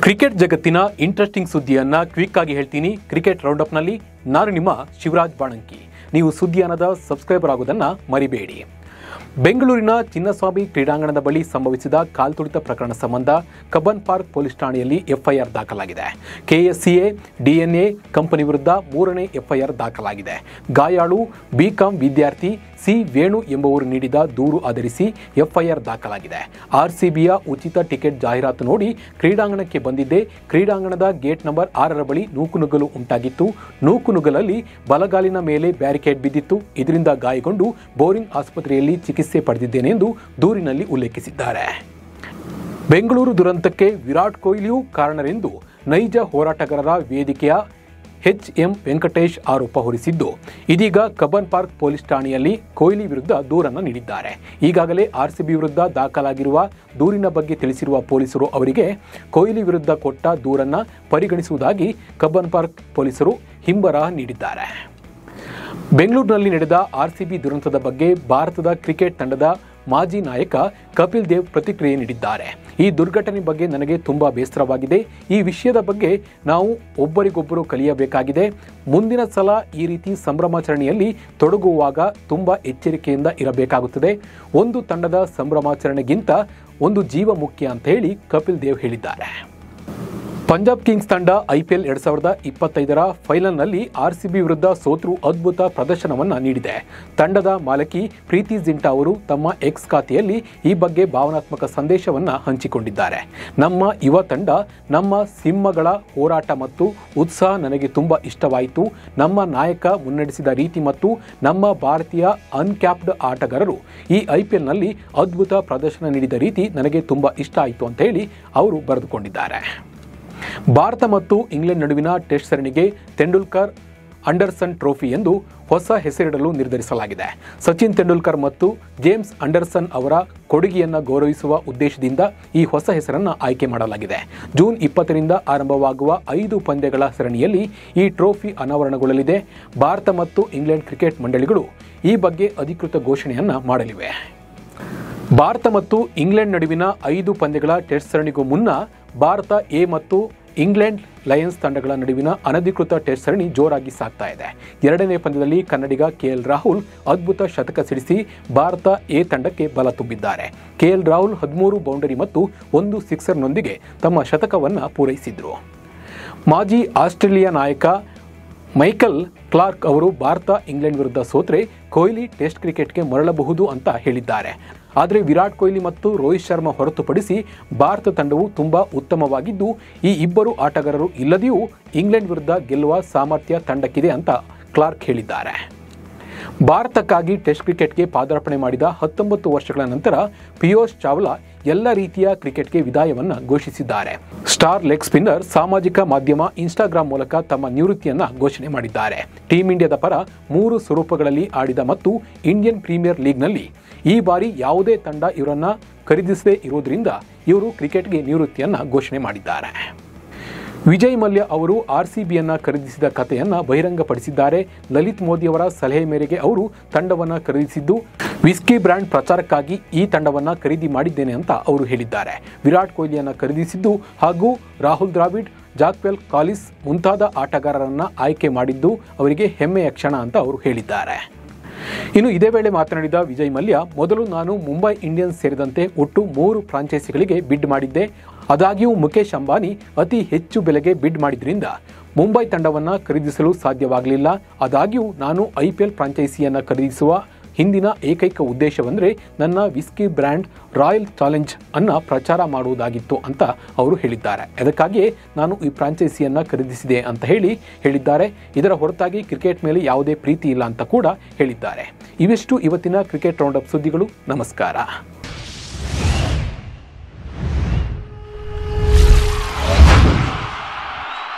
Cricket ಜಗತ್ತಿನ interesting ಸುದ್ದಿಯನ್ನ quick ಆಗಿ ಹೇಳ್ತೀನಿ. ಕ್ರಿಕೆಟ್ ರೌಂಡ್ ಅಪ್ ನಲ್ಲಿ ನಾನು ನಿಮ್ಮ ಶಿವರಾಜ್ ಬಾಣಂಕಿ. ನೀವು ಸುದ್ದಿಯಾನದ ಸಬ್ಸ್ಕ್ರೈಬರ್ ಆಗೋದನ್ನ ಮರಿಬೇಡಿ. ಬೆಂಗಳೂರಿನ ಚಿನ್ನಸ್ವಾಮಿ ಕ್ರೀಡಾಂಗಣದ ಬಳಿ ಸಂಭವಿಸಿದ ಕಾಲ್ತುಳಿತ ಪ್ರಕರಣ ಸಂಬಂಧ ಕಬ್ಬನ್ ಪಾರ್ಕ್ ಪೊಲೀಸ್ ಠಾಣೆಯಲ್ಲಿ ಎಫ್ಐಆರ್ ದಾಖಲಾಗಿದೆ. ಕೆಎಸ್ಸಿಎ ಡಿಎನ್ಎ ಕಂಪನಿ ವಿರುದ್ಧ 3ನೇ ಎಫ್ಐಆರ್ ದಾಖಲಾಗಿದೆ. ಗಾಯಾಳು ಬಿಕಾಂ ವಿದ್ಯಾರ್ಥಿ ಸಿ ವೇಣು ಎಂಬುವರು ನೀಡಿದ ದೂರು ಆಧರಿಸಿ ಎಫ್ಐಆರ್ ದಾಖಲಾಗಿದೆ. ಆರ್ಸಿಬಿಯ ಉಚಿತ ಟಿಕೆಟ್ ಜಾಹೀರಾತು ನೋಡಿ ಕ್ರೀಡಾಂಗಣಕ್ಕೆ ಬಂದಿದ್ದೆ. ಕ್ರೀಡಾಂಗಣದ ಗೇಟ್ ನಂಬರ್ 6ರ ಬಳಿ ನೂಕುನುಗ್ಗಲು ಉಂಟಾಗಿತ್ತು. ನೂಕುನುಗ್ಗಲಲ್ಲಿ ಬಲಗಾಲಿನ ಮೇಲೆ ಬ್ಯಾರಿಕೇಡ್ ಬಿದ್ದಿತ್ತು. ಇದರಿಂದ ಗಾಯಗೊಂಡು ಬೋರಿಂಗ್ ಆಸ್ಪತ್ರೆಯಲ್ಲಿ ಚಿಕಿತ್ಸೆ ಪಡೆದಿದ್ದೇನೆ ಎಂದು ದೂರಿನಲ್ಲಿ ಉಲ್ಲೇಖಿಸಿದ್ದಾರೆ. ಬೆಂಗಳೂರು ದುರಂತಕ್ಕೆ ವಿರಾಟ್ ಕೊಹ್ಲಿಯೂ ಕಾರಣರೆಂದು ನೈಜ ಹೋರಾಟಗಾರರ ವೇದಿಕೆಯ ಎಚ್ಎಂ ವೆಂಕಟೇಶ್ ಆರೋಪ ಹೊರಿಸಿದ್ದು, ಇದೀಗ ಕಬ್ಬನ್ ಪಾರ್ಕ್ ಪೊಲೀಸ್ ಠಾಣೆಯಲ್ಲಿ ಕೊಹ್ಲಿ ವಿರುದ್ಧ ದೂರನ್ನು ನೀಡಿದ್ದಾರೆ. ಈಗಾಗಲೇ ಆರ್ಸಿಬಿ ವಿರುದ್ಧ ದಾಖಲಾಗಿರುವ ದೂರಿನ ಬಗ್ಗೆ ತಿಳಿಸಿರುವ ಪೊಲೀಸರು ಅವರಿಗೆ ಕೊಹ್ಲಿ ವಿರುದ್ಧ ಕೊಟ್ಟ ದೂರನ್ನು ಪರಿಗಣಿಸುವುದಾಗಿ ಕಬ್ಬನ್ ಪಾರ್ಕ್ ಪೊಲೀಸರು ಹಿಂಬರಹ ನೀಡಿದ್ದಾರೆ. ಬೆಂಗಳೂರಿನಲ್ಲಿ ನಡೆದ ಆರ್ಸಿಬಿ ದುರಂತದ ಬಗ್ಗೆ ಭಾರತದ ಕ್ರಿಕೆಟ್ ತಂಡದ ಮಾಜಿ ನಾಯಕ ಕಪಿಲ್ ದೇವ್ ಪ್ರತಿಕ್ರಿಯೆ ನೀಡಿದ್ದಾರೆ. ಈ ದುರ್ಘಟನೆ ಬಗ್ಗೆ ನನಗೆ ತುಂಬಾ ಬೇಸರವಾಗಿದೆ. ಈ ವಿಷಯದ ಬಗ್ಗೆ ನಾವು ಒಬ್ಬರಿಗೊಬ್ಬರು ಕಲಿಯಬೇಕಾಗಿದೆ. ಮುಂದಿನ ಸಲ ಈ ರೀತಿ ಸಂಭ್ರಮಾಚರಣೆಯಲ್ಲಿ ತೊಡಗುವಾಗ ತುಂಬಾ ಎಚ್ಚರಿಕೆಯಿಂದ ಇರಬೇಕಾಗುತ್ತದೆ. ಒಂದು ತಂಡದ ಸಂಭ್ರಮಾಚರಣೆಗಿಂತ ಒಂದು ಜೀವ ಮುಖ್ಯ ಅಂತ ಹೇಳಿ ಕಪಿಲ್ ದೇವ್ ಹೇಳಿದ್ದಾರೆ. ಪಂಜಾಬ್ ಕಿಂಗ್ಸ್ ತಂಡ ಐಪಿಎಲ್ 2025ರ ಫೈನಲ್ನಲ್ಲಿ ಆರ್ಸಿಬಿ ವಿರುದ್ಧ ಸೋತರೂ ಅದ್ಭುತ ಪ್ರದರ್ಶನವನ್ನು ನೀಡಿದೆ. ತಂಡದ ಮಾಲಕಿ ಪ್ರೀತಿ ಜಿಂಟಾ ಅವರು ತಮ್ಮ ಎಕ್ಸ್ ಖಾತೆಯಲ್ಲಿ ಈ ಬಗ್ಗೆ ಭಾವನಾತ್ಮಕ ಸಂದೇಶವನ್ನು ಹಂಚಿಕೊಂಡಿದ್ದಾರೆ. ನಮ್ಮ ಯುವ ತಂಡ, ನಮ್ಮ ಸಿಂಹಗಳ ಹೋರಾಟ ಮತ್ತು ಉತ್ಸಾಹ ನನಗೆ ತುಂಬ ಇಷ್ಟವಾಯಿತು. ನಮ್ಮ ನಾಯಕ ಮುನ್ನಡೆಸಿದ ರೀತಿ ಮತ್ತು ನಮ್ಮ ಭಾರತೀಯ ಅನ್ಕ್ಯಾಪ್ಡ್ ಆಟಗಾರರು ಈ ಐಪಿಎಲ್ನಲ್ಲಿ ಅದ್ಭುತ ಪ್ರದರ್ಶನ ನೀಡಿದ ರೀತಿ ನನಗೆ ತುಂಬ ಇಷ್ಟ ಆಯಿತು ಅಂತ ಹೇಳಿ ಅವರು ಬರೆದುಕೊಂಡಿದ್ದಾರೆ. ಭಾರತ ಮತ್ತು ಇಂಗ್ಲೆಂಡ್ ನಡುವಿನ ಟೆಸ್ಟ್ ಸರಣಿಗೆ ತೆಂಡೂಲ್ಕರ್ ಅಂಡರ್ಸನ್ ಟ್ರೋಫಿ ಎಂದು ಹೊಸ ಹೆಸರಿಡಲು ನಿರ್ಧರಿಸಲಾಗಿದೆ. ಸಚಿನ್ ತೆಂಡೂಲ್ಕರ್ ಮತ್ತು ಜೇಮ್ಸ್ ಅಂಡರ್ಸನ್ ಅವರ ಕೊಡುಗೆಯನ್ನು ಗೌರವಿಸುವ ಉದ್ದೇಶದಿಂದ ಈ ಹೊಸ ಹೆಸರನ್ನು ಆಯ್ಕೆ ಮಾಡಲಾಗಿದೆ. ಜೂನ್ 20ರಿಂದ ಆರಂಭವಾಗುವ 5 ಪಂದ್ಯಗಳ ಸರಣಿಯಲ್ಲಿ ಈ ಟ್ರೋಫಿ ಅನಾವರಣಗೊಳ್ಳಲಿದೆ. ಭಾರತ ಮತ್ತು ಇಂಗ್ಲೆಂಡ್ ಕ್ರಿಕೆಟ್ ಮಂಡಳಿಗಳು ಈ ಬಗ್ಗೆ ಅಧಿಕೃತ ಘೋಷಣೆಯನ್ನು ಮಾಡಲಿವೆ. ಭಾರತ ಮತ್ತು ಇಂಗ್ಲೆಂಡ್ ನಡುವಿನ 5 ಪಂದ್ಯಗಳ ಟೆಸ್ಟ್ ಸರಣಿಗೂ ಮುನ್ನ ಭಾರತ ಎ ಮತ್ತು ಇಂಗ್ಲೆಂಡ್ ಲಯನ್ಸ್ ತಂಡಗಳ ನಡುವಿನ ಅನಧಿಕೃತ ಟೆಸ್ಟ್ ಸರಣಿ ಜೋರಾಗಿ ಸಾಗ್ತಾ ಇದೆ. 2ನೇ ಪಂದ್ಯದಲ್ಲಿ ಕನ್ನಡಿಗ ಕೆಎಲ್ ರಾಹುಲ್ ಅದ್ಭುತ ಶತಕ ಸಿಡಿಸಿ ಭಾರತ ಎ ತಂಡಕ್ಕೆ ಬಲ ತುಂಬಿದ್ದಾರೆ. ಕೆಎಲ್ ರಾಹುಲ್ 13 ಬೌಂಡರಿ ಮತ್ತು 1 ಸಿಕ್ಸರ್ನೊಂದಿಗೆ ತಮ್ಮ ಶತಕವನ್ನು ಪೂರೈಸಿದರು. ಮಾಜಿ ಆಸ್ಟ್ರೇಲಿಯಾ ನಾಯಕ ಮೈಕಲ್ ಕ್ಲಾರ್ಕ್ ಅವರು ಭಾರತ ಇಂಗ್ಲೆಂಡ್ ವಿರುದ್ಧ ಸೋತ್ರೆ ಕೊಹ್ಲಿ ಟೆಸ್ಟ್ ಕ್ರಿಕೆಟ್ಗೆ ಮರಳಬಹುದು ಅಂತ ಹೇಳಿದ್ದಾರೆ. ಆದರೆ ವಿರಾಟ್ ಕೊಹ್ಲಿ ಮತ್ತು ರೋಹಿತ್ ಶರ್ಮಾ ಹೊರತುಪಡಿಸಿ ಭಾರತ ತಂಡವು ತುಂಬ ಉತ್ತಮವಾಗಿದ್ದು, ಈ ಇಬ್ಬರು ಆಟಗಾರರು ಇಲ್ಲದೆಯೂ ಇಂಗ್ಲೆಂಡ್ ವಿರುದ್ಧ ಗೆಲ್ಲುವ ಸಾಮರ್ಥ್ಯ ತಂಡಕ್ಕಿದೆ ಅಂತ ಕ್ಲಾರ್ಕ್ ಹೇಳಿದ್ದಾರೆ. ಭಾರತಕ್ಕಾಗಿ ಟೆಸ್ಟ್ ಕ್ರಿಕೆಟ್ಗೆ ಪಾದಾರ್ಪಣೆ ಮಾಡಿದ 19 ವರ್ಷಗಳ ನಂತರ ಪಿಯೂಷ್ ಚಾವ್ಲಾ ಎಲ್ಲ ರೀತಿಯ ಕ್ರಿಕೆಟ್ಗೆ ವಿದಾಯವನ್ನು ಘೋಷಿಸಿದ್ದಾರೆ. ಸ್ಟಾರ್ ಲೆಗ್ ಸ್ಪಿನ್ನರ್ ಸಾಮಾಜಿಕ ಮಾಧ್ಯಮ ಇನ್ಸ್ಟಾಗ್ರಾಮ್ ಮೂಲಕ ತಮ್ಮ ನಿವೃತ್ತಿಯನ್ನು ಘೋಷಣೆ ಮಾಡಿದ್ದಾರೆ. ಟೀಂ ಇಂಡಿಯಾದ ಪರ 3 ಸ್ವರೂಪಗಳಲ್ಲಿ ಆಡಿದ ಮತ್ತು ಇಂಡಿಯನ್ ಪ್ರೀಮಿಯರ್ ಲೀಗ್ನಲ್ಲಿ ಈ ಬಾರಿ ಯಾವುದೇ ತಂಡ ಇವರನ್ನು ಖರೀದಿಸದೇ ಇರುವುದರಿಂದ ಇವರು ಕ್ರಿಕೆಟ್ಗೆ ನಿವೃತ್ತಿಯನ್ನು ಘೋಷಣೆ ಮಾಡಿದ್ದಾರೆ. ವಿಜಯ್ ಮಲ್ಯ ಅವರು ಆರ್ಸಿಬಿಯನ್ನು ಖರೀದಿಸಿದ ಕಥೆಯನ್ನು ಬಹಿರಂಗಪಡಿಸಿದ್ದಾರೆ. ಲಲಿತ್ ಮೋದಿ ಅವರ ಸಲಹೆ ಮೇರೆಗೆ ಅವರು ತಂಡವನ್ನು ಖರೀದಿಸಿದ್ದು, ವಿಸ್ಕಿ ಬ್ರ್ಯಾಂಡ್ ಪ್ರಚಾರಕ್ಕಾಗಿ ಈ ತಂಡವನ್ನು ಖರೀದಿ ಮಾಡಿದ್ದೇನೆ ಅಂತ ಅವರು ಹೇಳಿದ್ದಾರೆ. ವಿರಾಟ್ ಕೊಹ್ಲಿಯನ್ನು ಖರೀದಿಸಿದ್ದು ಹಾಗೂ ರಾಹುಲ್ ದ್ರಾವಿಡ್, ಜಾಕ್ವೆಲ್ ಕಾಲಿಸ್ ಮುಂತಾದ ಆಟಗಾರರನ್ನು ಆಯ್ಕೆ ಮಾಡಿದ್ದು ಅವರಿಗೆ ಹೆಮ್ಮೆಯ ಕ್ಷಣ ಅಂತ ಅವರು ಹೇಳಿದ್ದಾರೆ. ಇನ್ನು ಇದೇ ವೇಳೆ ಮಾತನಾಡಿದ ವಿಜಯ್ ಮಲ್ಯ, ಮೊದಲು ನಾನು ಮುಂಬೈ ಇಂಡಿಯನ್ಸ್ ಸೇರಿದಂತೆ ಒಟ್ಟು 3 ಫ್ರಾಂಚೈಸಿಗಳಿಗೆ ಬಿಡ್ ಮಾಡಿದ್ದೆ. ಆದಾಗ್ಯೂ ಮುಖೇಶ್ ಅಂಬಾನಿ ಅತಿ ಹೆಚ್ಚು ಬೆಲೆಗೆ ಬಿಡ್ ಮಾಡಿದ್ರಿಂದ ಮುಂಬೈ ತಂಡವನ್ನು ಖರೀದಿಸಲು ಸಾಧ್ಯವಾಗಲಿಲ್ಲ. ಆದಾಗ್ಯೂ ನಾನು ಐಪಿಎಲ್ ಫ್ರಾಂಚೈಸಿಯನ್ನು ಖರೀದಿಸುವ ಹಿಂದಿನ ಏಕೈಕ ಉದ್ದೇಶವೆಂದರೆ ನನ್ನ ವಿಸ್ಕಿ ಬ್ರ್ಯಾಂಡ್ ರಾಯಲ್ ಚಾಲೆಂಜ್ ಅನ್ನು ಪ್ರಚಾರ ಮಾಡುವುದಾಗಿತ್ತು ಅಂತ ಅವರು ಹೇಳಿದ್ದಾರೆ. ಅದಕ್ಕಾಗಿಯೇ ನಾನು ಈ ಫ್ರಾಂಚೈಸಿಯನ್ನು ಖರೀದಿಸಿದೆ ಅಂತ ಹೇಳಿದ್ದಾರೆ. ಇದರ ಹೊರತಾಗಿ ಕ್ರಿಕೆಟ್ ಮೇಲೆ ಯಾವುದೇ ಪ್ರೀತಿ ಇಲ್ಲ ಅಂತ ಕೂಡ ಹೇಳಿದ್ದಾರೆ. ಇವಿಷ್ಟು ಇವತ್ತಿನ ಕ್ರಿಕೆಟ್ ರೌಂಡ್ ಅಪ್ ಸುದ್ದಿಗಳು. ನಮಸ್ಕಾರ.